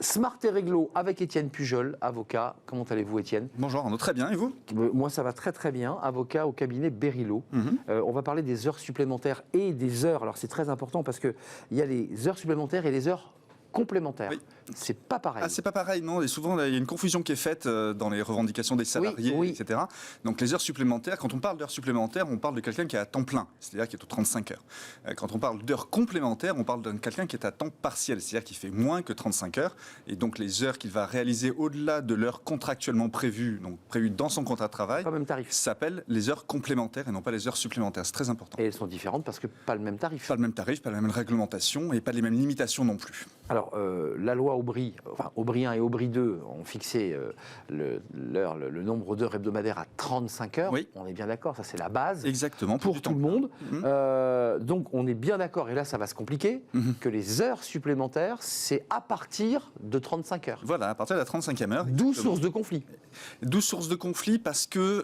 Smart et réglo avec Étienne Pujol, avocat. Comment allez-vous, Étienne? Bonjour Arnaud, très bien, et vous? Moi, ça va très très bien, avocat au cabinet Berilo. On va parler des heures supplémentaires et des heures. Alors c'est très important parce qu'il y a les heures supplémentaires et les heures complémentaires. Oui. C'est pas pareil. Ah, c'est pas pareil, non. Et souvent, il y a une confusion qui est faite dans les revendications des salariés, etc. Donc, les heures supplémentaires, quand on parle d'heures supplémentaires, on parle de quelqu'un qui est à temps plein, c'est-à-dire qui est aux 35 heures. Quand on parle d'heures complémentaires, on parle de quelqu'un qui est à temps partiel, c'est-à-dire qui fait moins que 35 heures. Et donc, les heures qu'il va réaliser au-delà de l'heure contractuellement prévue, donc prévues dans son contrat de travail, pas le même tarif. S'appellent les heures complémentaires et non pas les heures supplémentaires. C'est très important. Et elles sont différentes parce que pas le même tarif. Pas le même tarif, pas la même réglementation et pas les mêmes limitations non plus. Alors, la loi Aubry, enfin Aubry 1 et Aubry 2 ont fixé le nombre d'heures hebdomadaires à 35 heures. Oui. On est bien d'accord, ça c'est la base. Exactement. Pour tout le monde. Donc on est bien d'accord, et là ça va se compliquer, que les heures supplémentaires, c'est à partir de 35 heures. Voilà, à partir de la 35e heure. D'où source de conflit. D'où source de conflit parce que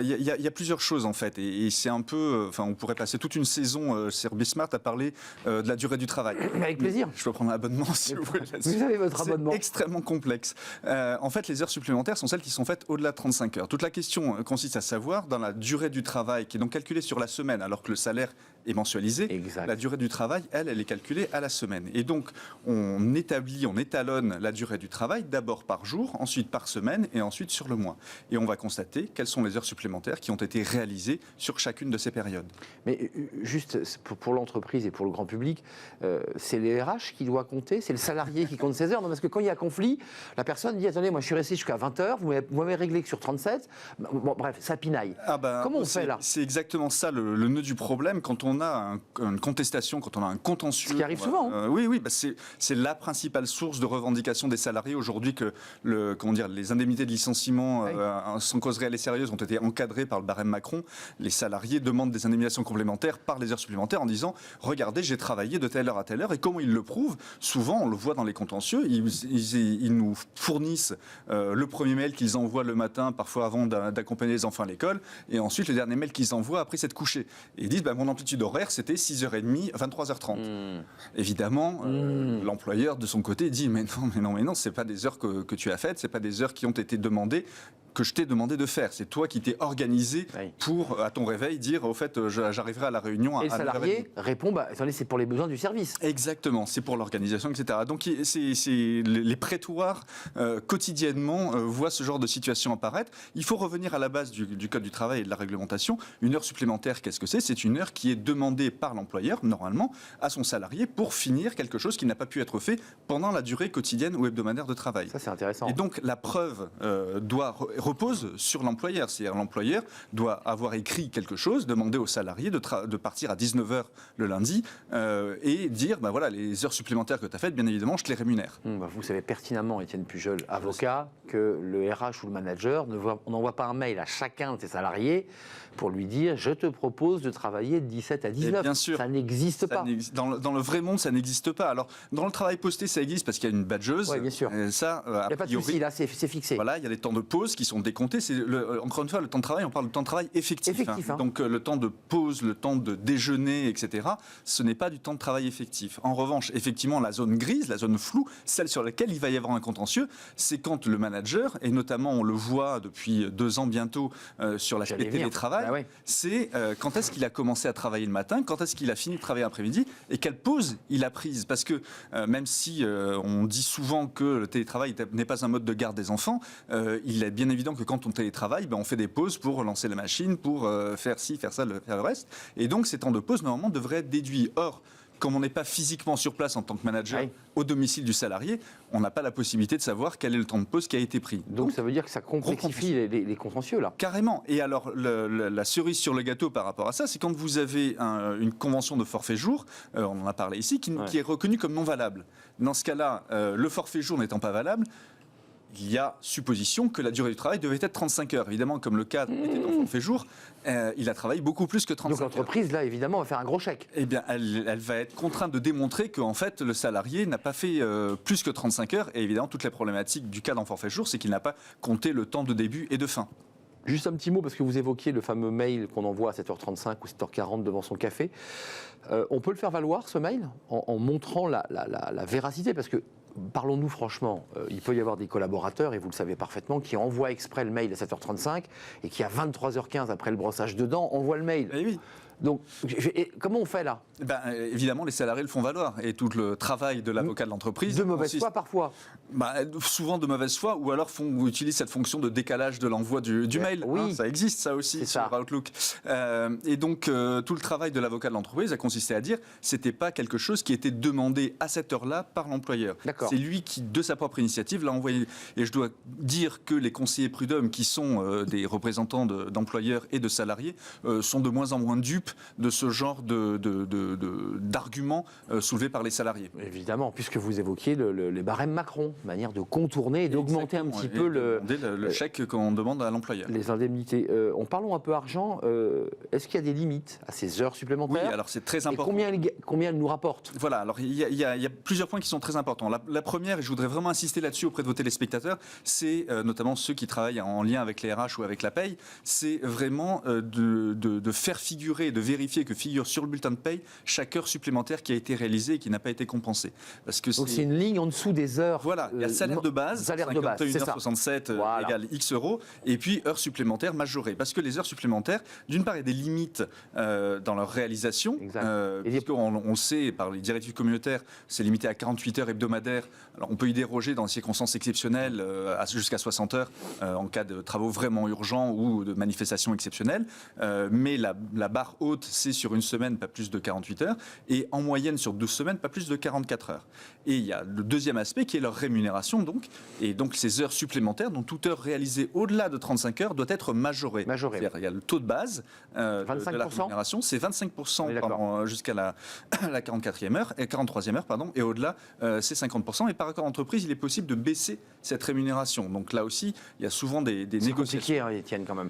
y a plusieurs choses en fait. Et c'est un peu, enfin on pourrait passer toute une saison chez Bismart à parler de la durée du travail. Avec plaisir. Je peux prendre un abonnement si vous voulez. Vous avez votre abonnement. C'est extrêmement complexe. En fait, les heures supplémentaires sont celles qui sont faites au-delà de 35 heures. Toute la question consiste à savoir, dans la durée du travail, qui est donc calculée sur la semaine, alors que le salaire est mensualisé, exact. La durée du travail, elle est calculée à la semaine. Et donc, on étalonne la durée du travail, d'abord par jour, ensuite par semaine, et ensuite sur le mois. Et on va constater quelles sont les heures supplémentaires qui ont été réalisées sur chacune de ces périodes. Mais juste pour l'entreprise et pour le grand public, c'est les RH qui doit compter, c'est le salarié qui compte ses heures. Non, parce que quand il y a conflit, la personne dit, attendez, moi je suis resté jusqu'à 20h, vous m'avez réglé que sur 37. Bon, bref, ça pinaille. Comment on fait là? C'est exactement ça le nœud du problème. Quand on a une contestation, quand on a un contentieux... Ce qui arrive souvent. Oui, c'est la principale source de revendication des salariés aujourd'hui que les indemnités de licenciement sans cause réelle et sérieuse ont été encadrées par le barème Macron. Les salariés demandent des indemnisations complémentaires par les heures supplémentaires en disant « Regardez, j'ai travaillé de telle heure à telle heure ». Et comment ils le prouvent? Souvent, on le voit dans les contentieux, ils nous fournissent le premier mail qu'ils envoient le matin, parfois avant d'accompagner les enfants à l'école, et ensuite le dernier mail qu'ils envoient après s'être couché. Et ils disent mon amplitude horaire c'était 6h30, 23h30. Évidemment, l'employeur de son côté dit mais non, c'est pas des heures que tu as faites, c'est pas des heures qui ont été demandées, que je t'ai demandé de faire. C'est toi qui t'es organisé pour, à ton réveil, dire au fait, j'arriverai à la réunion à 9h30. Et le salarié répond, attendez, c'est pour les besoins du service. Exactement, c'est pour l'organisation, etc. Donc les prétoires quotidiennement voient ce genre de situation apparaître. Il faut revenir à la base du Code du travail et de la réglementation. Une heure supplémentaire, qu'est-ce que c'est? C'est une heure qui est demandée par l'employeur, normalement, à son salarié pour finir quelque chose qui n'a pas pu être fait pendant la durée quotidienne ou hebdomadaire de travail. Ça, c'est intéressant. Et donc, la preuve repose sur l'employeur. C'est-à-dire l'employeur doit avoir écrit quelque chose, demander au salarié de partir à 19h le lundi et dire, voilà, les heures supplémentaires que tu as faites, bien évidemment, je te les rémunère. Vous savez pertinemment, Étienne Pujol, avocat, que le RH ou le manager n'envoie pas un mail à chacun de ses salariés pour lui dire, je te propose de travailler de 17 à 19. Bien sûr. Ça n'existe pas. Dans le vrai monde, ça n'existe pas. Alors, dans le travail posté, ça existe parce qu'il y a une badgeuse. Oui, bien sûr. Ça, il n'y a pas de souci, là, c'est fixé. Voilà, il y a des temps de pause qui sont décomptés. Encore une fois, le temps de travail, on parle de temps de travail effectif. Donc, le temps de pause, le temps de déjeuner, etc., ce n'est pas du temps de travail effectif. En revanche, effectivement, la zone grise, la zone floue, celle sur laquelle il va y avoir un contentieux, c'est quand le manager, et notamment on le voit depuis 2 ans bientôt sur l'aspect télétravail, c'est quand est-ce qu'il a commencé à travailler le matin, quand est-ce qu'il a fini de travailler l'après-midi, et quelle pause il a prise. Parce que même si on dit souvent que le télétravail n'est pas un mode de garde des enfants, il est bien évident que quand on télétravaille, on fait des pauses pour lancer la machine, pour faire ci, faire ça, faire le reste. Et donc ces temps de pause, normalement, devraient être déduits. Or, comme on n'est pas physiquement sur place en tant que manager au domicile du salarié, on n'a pas la possibilité de savoir quel est le temps de pause qui a été pris. Donc ça veut dire que ça complexifie les contentieux, là. Carrément. Et alors, la cerise sur le gâteau par rapport à ça, c'est quand vous avez une convention de forfait jour, on en a parlé ici, qui est reconnue comme non valable. Dans ce cas-là, le forfait jour n'étant pas valable, il y a supposition que la durée du travail devait être 35 heures. Évidemment, comme le cadre était en forfait jour, il a travaillé beaucoup plus que 35 heures. Donc l'entreprise, là, évidemment, va faire un gros chèque. Eh bien, elle va être contrainte de démontrer qu'en fait, le salarié n'a pas fait plus que 35 heures. Et évidemment, toute la problématique du cadre en forfait jour, c'est qu'il n'a pas compté le temps de début et de fin. Juste un petit mot, parce que vous évoquiez le fameux mail qu'on envoie à 7h35 ou 7h40 devant son café. On peut le faire valoir, ce mail, en montrant la véracité, parce que parlons-nous franchement, il peut y avoir des collaborateurs, et vous le savez parfaitement, qui envoient exprès le mail à 7h35 et qui à 23h15 après le brossage de dents envoient le mail. Eh oui. Donc, comment on fait là? Évidemment, les salariés le font valoir. Et tout le travail de l'avocat de l'entreprise. De mauvaise foi parfois. Souvent de mauvaise foi, ou alors utilisent cette fonction de décalage de l'envoi du mail. Oui. Ça existe, ça aussi, sur Outlook. Et donc, tout le travail de l'avocat de l'entreprise a consisté à dire c'était pas quelque chose qui était demandé à cette heure-là par l'employeur. C'est lui qui, de sa propre initiative, l'a envoyé. Et je dois dire que les conseillers prud'hommes, qui sont des représentants d'employeurs et de salariés, sont de moins en moins dupes de ce genre d'arguments soulevés par les salariés. Évidemment, puisque vous évoquiez les barèmes Macron, manière de contourner et d'augmenter un petit peu le chèque qu'on demande à l'employeur. Les indemnités. Parlons un peu argent. Est-ce qu'il y a des limites à ces heures supplémentaires? Oui, alors c'est très important. Et combien elles nous rapportent? Voilà, alors il y a plusieurs points qui sont très importants. La première, et je voudrais vraiment insister là-dessus auprès de vos téléspectateurs, c'est notamment ceux qui travaillent en lien avec les RH ou avec la paye, c'est vraiment de faire figurer, de vérifier que figure sur le bulletin de paye chaque heure supplémentaire qui a été réalisée et qui n'a pas été compensée. Donc c'est une ligne en dessous des heures. Voilà, il y a salaire de base, 51,67 € égale X euros, et puis heures supplémentaires majorées. Parce que les heures supplémentaires, d'une part, il y a des limites dans leur réalisation. On sait, par les directives communautaires, c'est limité à 48 heures hebdomadaires. Alors on peut y déroger dans des circonstances exceptionnelles jusqu'à 60 heures en cas de travaux vraiment urgents ou de manifestations exceptionnelles. Mais la barre haute, c'est sur une semaine, pas plus de 48 heures, et en moyenne sur 12 semaines, pas plus de 44 heures. Et il y a le deuxième aspect qui est leur rémunération, et donc ces heures supplémentaires, dont toute heure réalisée au-delà de 35 heures doit être majorée. Il y a le taux de base de la rémunération, c'est 25% jusqu'à la 44e heure, et 43e heure, pardon, et au-delà, c'est 50%. Et par accord d'entreprise, il est possible de baisser cette rémunération. Donc là aussi, il y a souvent des négociations. C'est compliqué, hein, Étienne, quand même.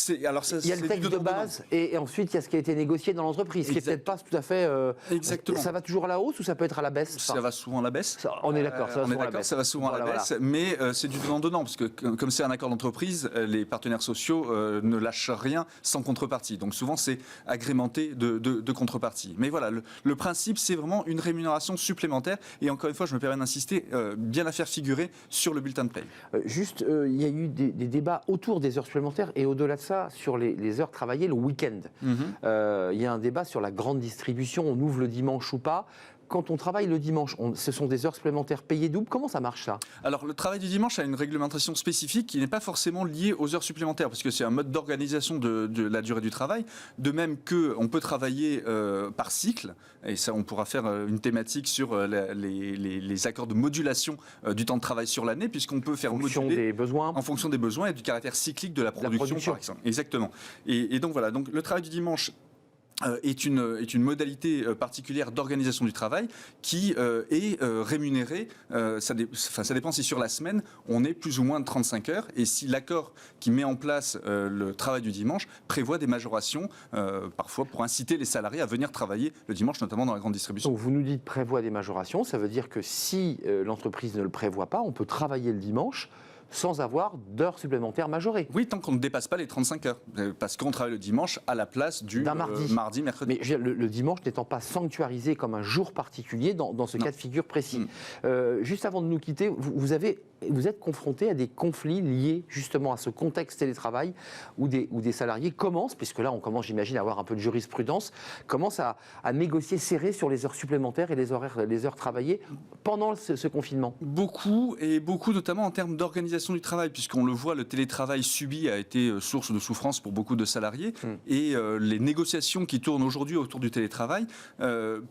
Il y a le texte de base, et ensuite, il y a ce qui a été négocié dans l'entreprise, ce qui n'est peut-être pas tout à fait... Exactement. Ça va toujours à la hausse ou ça peut être à la baisse? Ça va souvent à la baisse. On est d'accord, ça va souvent à la baisse. Mais c'est du donnant-donnant, parce que comme c'est un accord d'entreprise, les partenaires sociaux ne lâchent rien sans contrepartie. Donc souvent, c'est agrémenté de contrepartie. Mais voilà, le principe, c'est vraiment une rémunération supplémentaire. Et encore une fois, je me permets d'insister, bien la faire figurer sur le bulletin de paye. Il y a eu des débats autour des heures supplémentaires et au-delà de ça, sur les heures travaillées le week-end. Il y a un débat sur la grande distribution, on ouvre le dimanche ou pas. Quand on travaille le dimanche, ce sont des heures supplémentaires payées double. Comment ça marche, ça? Alors, le travail du dimanche a une réglementation spécifique qui n'est pas forcément liée aux heures supplémentaires, parce que c'est un mode d'organisation de la durée du travail. De même qu'on peut travailler par cycle, et ça, on pourra faire une thématique sur les accords de modulation du temps de travail sur l'année, puisqu'on peut faire moduler en fonction des besoins et du caractère cyclique de la production. Par exemple. Exactement. Et donc voilà, donc le travail du dimanche est une modalité particulière d'organisation du travail qui est rémunérée. Ça dépend si sur la semaine, on est plus ou moins de 35 heures et si l'accord qui met en place le travail du dimanche prévoit des majorations, parfois pour inciter les salariés à venir travailler le dimanche, notamment dans la grande distribution. Donc vous nous dites prévoit des majorations, ça veut dire que si l'entreprise ne le prévoit pas, on peut travailler le dimanche sans avoir d'heures supplémentaires majorées. Oui, tant qu'on ne dépasse pas les 35 heures. Parce qu'on travaille le dimanche à la place d'un mardi, mercredi. Mais le dimanche n'étant pas sanctuarisé comme un jour particulier dans ce cas de figure précis. Juste avant de nous quitter, vous êtes confronté à des conflits liés justement à ce contexte télétravail où des salariés commencent, puisque là on commence, j'imagine, à avoir un peu de jurisprudence, commencent à négocier serré sur les heures supplémentaires et les heures travaillées pendant ce confinement. Beaucoup notamment en termes d'organisation du travail, puisqu'on le voit, le télétravail subi a été source de souffrance pour beaucoup de salariés. Et les négociations qui tournent aujourd'hui autour du télétravail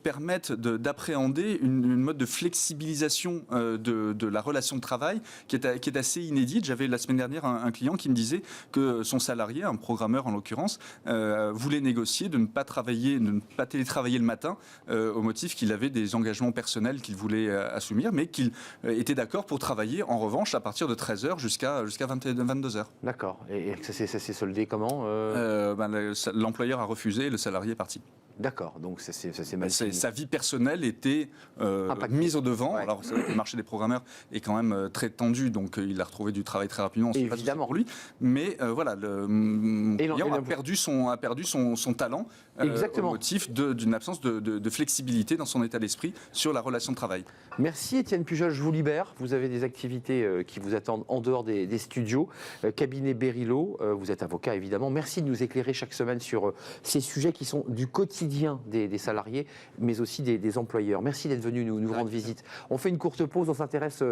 permettent d'appréhender une mode de flexibilisation de la relation de travail qui est assez inédite. J'avais la semaine dernière un client qui me disait que son salarié, un programmeur en l'occurrence, voulait négocier de ne pas télétravailler le matin au motif qu'il avait des engagements personnels qu'il voulait assumer, mais qu'il était d'accord pour travailler en revanche à partir de 13h jusqu'à 22h. D'accord. Et ça s'est soldé comment L'employeur a refusé et le salarié est parti. D'accord, donc ça c'est mal fini. Sa vie personnelle était mise au devant. Ouais. Alors, le marché des programmeurs est quand même très tendu, donc il a retrouvé du travail très rapidement. Évidemment. Pour lui. Mais voilà, le client a perdu son talent au motif d'une absence de flexibilité dans son état d'esprit sur la relation de travail. Merci Étienne Pujol, je vous libère. Vous avez des activités qui vous attendent en dehors des studios. Cabinet Berilo, vous êtes avocat évidemment. Merci de nous éclairer chaque semaine sur ces sujets qui sont du quotidien des salariés, mais aussi des employeurs. Merci d'être venu nous rendre visite. On fait une courte pause, on s'intéresse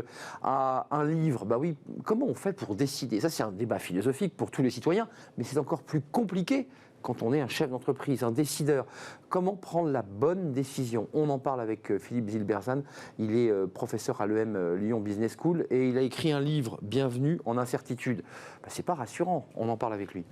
à un livre. Bah oui, comment on fait pour décider? Ça, c'est un débat philosophique pour tous les citoyens, mais c'est encore plus compliqué quand on est un chef d'entreprise, un décideur. Comment prendre la bonne décision? On en parle avec Philippe Zilberzan. Il est professeur à l'EM Lyon Business School et il a écrit un livre, Bienvenue en incertitude. C'est pas rassurant, on en parle avec lui.